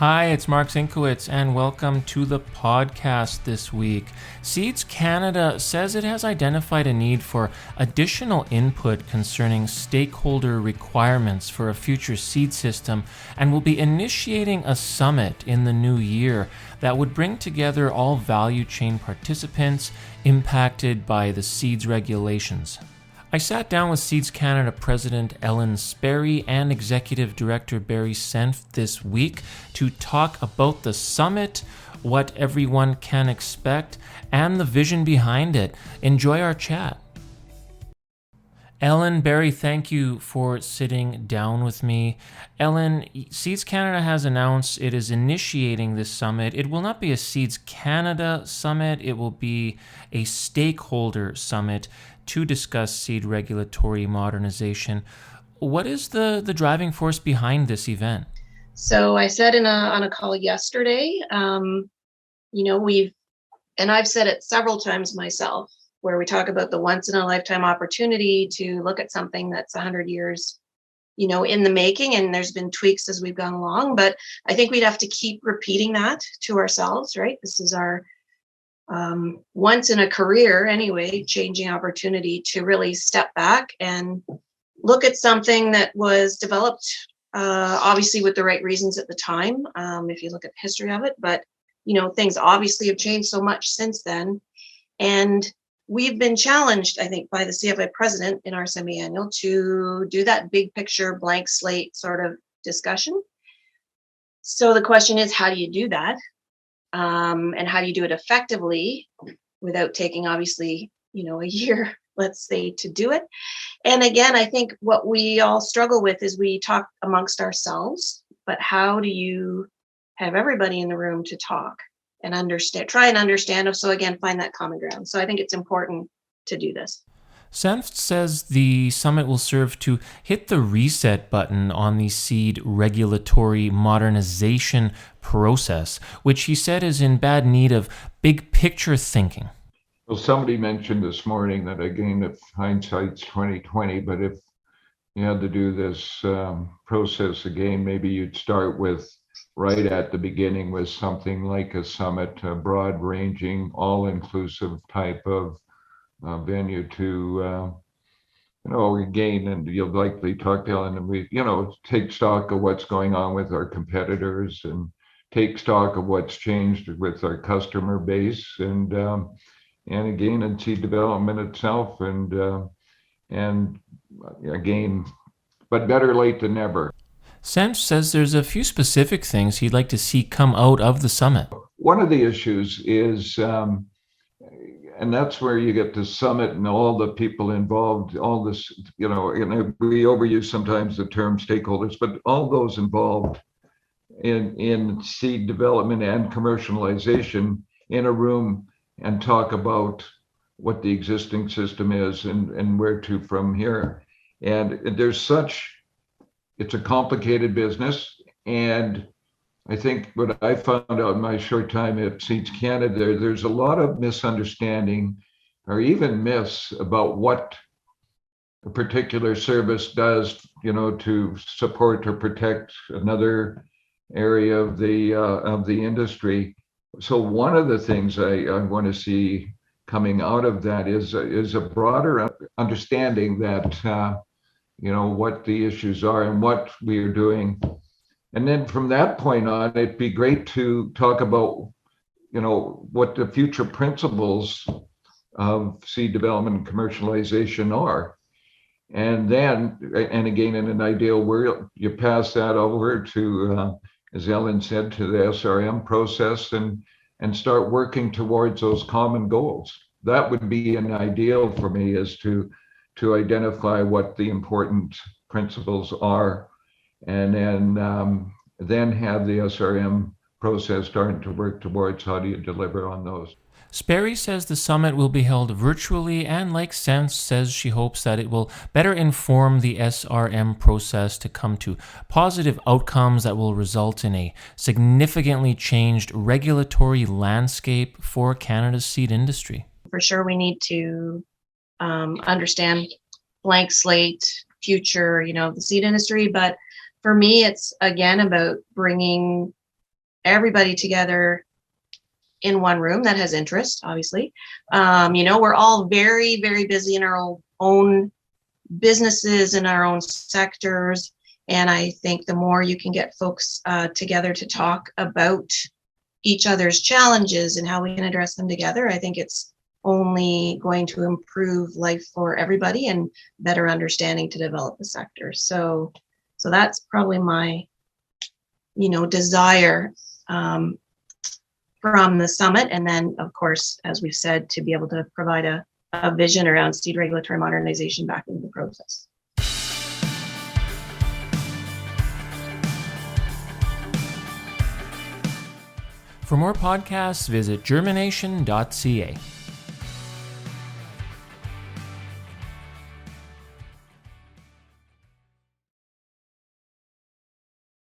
Hi, it's Mark Zinkowitz, and welcome to the podcast this week. Seeds Canada says it has identified a need for additional input concerning stakeholder requirements for a future seed system and will be initiating a summit in the new year that would bring together all value chain participants impacted by the seeds regulations. I sat down with Seeds Canada President Ellen Sperry and Executive Director Barry Senft this week to talk about the summit, what everyone can expect, and the vision behind it. Enjoy our chat. Ellen, Barry, thank you for sitting down with me. Ellen, Seeds Canada has announced it is initiating this summit. It will not be a Seeds Canada summit, it will be a stakeholder summit to discuss seed regulatory modernization. What is the driving force behind this event? So I said on a call yesterday, I've said it several times myself, where we talk about the once in a lifetime opportunity to look at something that's 100 years, in the making, and there's been tweaks as we've gone along, but I think we'd have to keep repeating that to ourselves, right? This is our once in a career anyway, changing opportunity to really step back and look at something that was developed obviously with the right reasons at the time, if you look at the history of it, but things obviously have changed so much since then. And we've been challenged, I think, by the CFI president in our semi-annual to do that big picture, blank slate sort of discussion. So the question is, how do you do that? And how do you do it effectively without taking, obviously, a year, let's say, to do it? And again, I think what we all struggle with is we talk amongst ourselves, but how do you have everybody in the room to talk and try and understand? So again, find that common ground. So I think it's important to do this. Senft says the summit will serve to hit the reset button on the seed regulatory modernization process, which he said is in bad need of big picture thinking. Well, somebody mentioned this morning that again, if hindsight's 2020, but if you had to do this process again, maybe you'd start with right at the beginning with something like a summit, a broad-ranging, all-inclusive type of venue to, again, and you'll likely talk to Ellen, and we, take stock of what's going on with our competitors and take stock of what's changed with our customer base and again, in seed development itself, and again, but better late than never. Senft says there's a few specific things he'd like to see come out of the summit. One of the issues is, and that's where you get the summit and all the people involved, all this, and we overuse sometimes the term stakeholders, but all those involved in seed development and commercialization in a room and talk about what the existing system is and where to from here. And it's a complicated business. And I think what I found out in my short time at Seeds Canada, there's a lot of misunderstanding or even myths about what a particular service does, to support or protect another area of the industry. So one of the things I want to see coming out of that is a broader understanding that what the issues are and what we are doing. And then from that point on, it'd be great to talk about, what the future principles of seed development and commercialization are. And then, and again, in an ideal world, you pass that over to, as Ellen said, to the SRM process and start working towards those common goals. That would be an ideal for me, is to identify what the important principles are, and then have the SRM process starting to work towards how do you deliver on those. Sperry says the summit will be held virtually, and like Senft says she hopes that it will better inform the SRM process to come to positive outcomes that will result in a significantly changed regulatory landscape for Canada's seed industry. For sure, we need to understand blank slate, future, the seed industry. But for me, it's again about bringing everybody together in one room that has interest, obviously. We're all very, very busy in our own businesses, in our own sectors. And I think the more you can get folks together to talk about each other's challenges and how we can address them together, I think it's only going to improve life for everybody and better understanding to develop the sector. So that's probably my, desire from the summit. And then, of course, as we've said, to be able to provide a vision around seed regulatory modernization back into the process. For more podcasts, visit germination.ca.